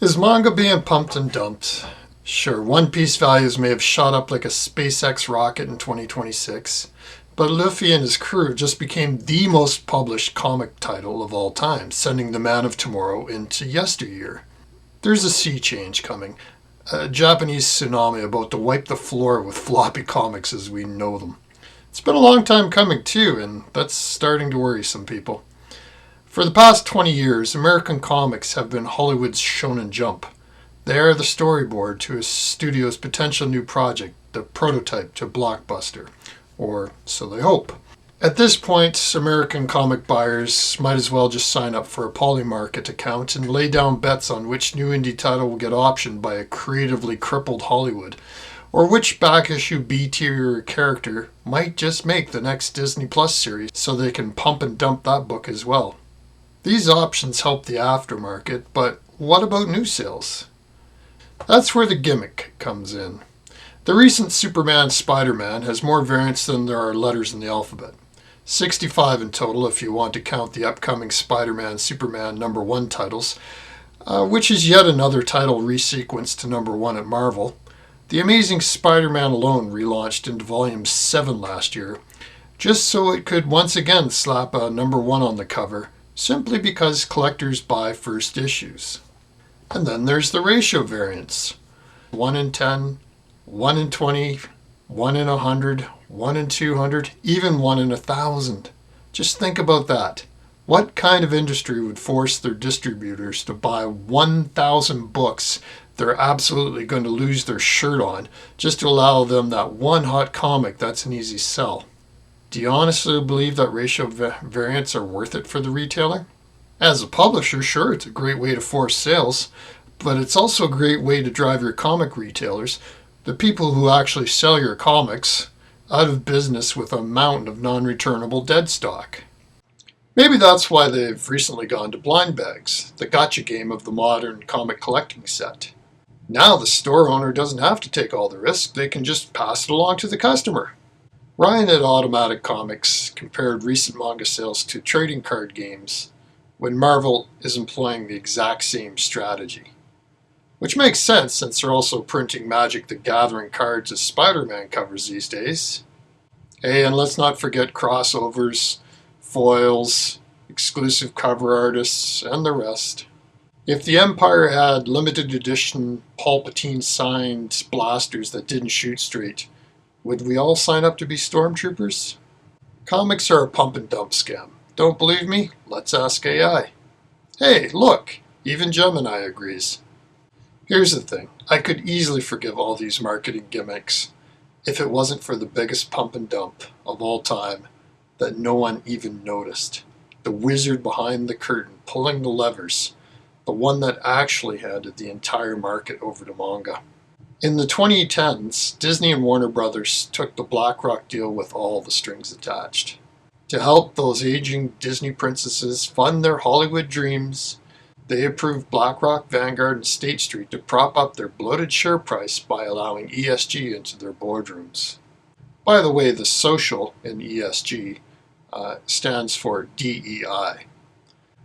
Is manga being pumped and dumped? Sure, One Piece values may have shot up like a SpaceX rocket in 2026, but Luffy and his crew just became the most published comic title of all time, sending the Man of Tomorrow into yesteryear. There's a sea change coming, a Japanese tsunami about to wipe the floor with floppy comics as we know them. It's been a long time coming too, and that's starting to worry some people. For the past 20 years, American comics have been Hollywood's Shonen Jump. They are the storyboard to a studio's potential new project, the prototype to blockbuster, or so they hope. At this point, American comic buyers might as well just sign up for a Polymarket account and lay down bets on which new indie title will get optioned by a creatively crippled Hollywood, or which back-issue B-tier character might just make the next Disney Plus series so they can pump and dump that book as well. These options help the aftermarket, but what about new sales? That's where the gimmick comes in. The recent Superman Spider-Man has more variants than there are letters in the alphabet. 65 in total if you want to count the upcoming Spider-Man Superman #1 titles, which is yet another title resequenced to #1 at Marvel. The Amazing Spider-Man alone relaunched into Volume 7 last year, just so it could once again slap a #1 on the cover, simply because collectors buy first issues. And then there's the ratio variants. 1 in 10, 1 in 20, 1 in 100, 1 in 200, even 1 in 1,000. Just think about that. What kind of industry would force their distributors to buy 1,000 books they're absolutely going to lose their shirt on just to allow them that one hot comic that's an easy sell? Do you honestly believe that ratio variants are worth it for the retailer? As a publisher, sure, it's a great way to force sales, but it's also a great way to drive your comic retailers, the people who actually sell your comics, out of business with a mountain of non-returnable dead stock. Maybe that's why they've recently gone to blind bags, the gotcha game of the modern comic collecting set. Now the store owner doesn't have to take all the risk, they can just pass it along to the customer. Ryan at Automatic Comics compared recent manga sales to trading card games when Marvel is employing the exact same strategy. Which makes sense since they're also printing Magic the Gathering cards as Spider-Man covers these days. Hey, and let's not forget crossovers, foils, exclusive cover artists, and the rest. If the Empire had limited edition Palpatine signed blasters that didn't shoot straight, would we all sign up to be stormtroopers? Comics are a pump and dump scam. Don't believe me? Let's ask AI. Hey, look, even Gemini agrees. Here's the thing, I could easily forgive all these marketing gimmicks if it wasn't for the biggest pump and dump of all time that no one even noticed. The wizard behind the curtain, pulling the levers, the one that actually handed the entire market over to manga. In the 2010s, Disney and Warner Brothers took the BlackRock deal with all the strings attached. To help those aging Disney princesses fund their Hollywood dreams, they approved BlackRock, Vanguard, and State Street to prop up their bloated share price by allowing ESG into their boardrooms. By the way, the social in ESG stands for DEI.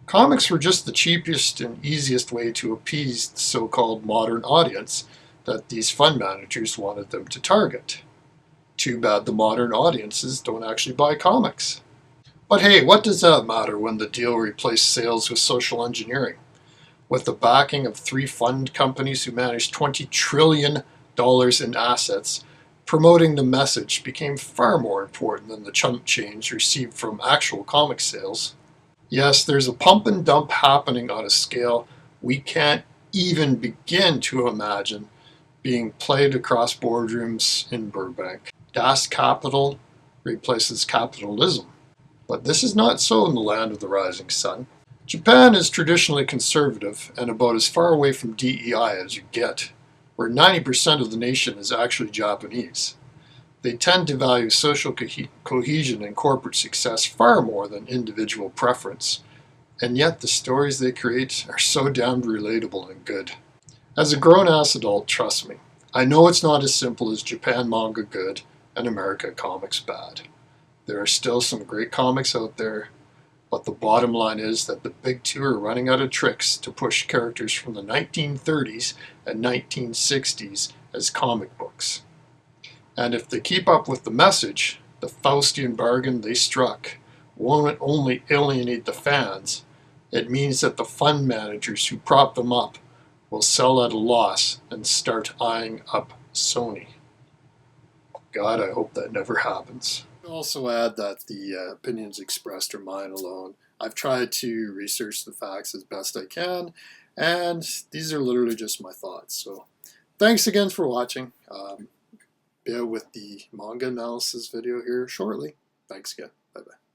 Comics were just the cheapest and easiest way to appease the so-called modern audience that these fund managers wanted them to target. Too bad the modern audiences don't actually buy comics. But hey, what does that matter when the deal replaced sales with social engineering? With the backing of 3 fund companies who managed $20 trillion in assets, promoting the message became far more important than the chump change received from actual comic sales. Yes, there's a pump and dump happening on a scale we can't even begin to imagine being played across boardrooms in Burbank. Das Kapital replaces capitalism. But this is not so in the land of the rising sun. Japan is traditionally conservative and about as far away from DEI as you get, where 90% of the nation is actually Japanese. They tend to value social cohesion and corporate success far more than individual preference, and yet the stories they create are so damned relatable and good. As a grown-ass adult, trust me, I know it's not as simple as Japan manga good and America comics bad. There are still some great comics out there, But the bottom line is that the big two are running out of tricks to push characters from the 1930s and 1960s as comic books. And if they keep up with the message, the Faustian bargain they struck won't only alienate the fans, it means that the fund managers who prop them up will sell at a loss and start eyeing up Sony. God, I hope that never happens. I'll also add that the opinions expressed are mine alone. I've tried to research the facts as best I can, and these are literally just my thoughts. So thanks again for watching. Be out with the manga analysis video here shortly. Thanks again. Bye-bye.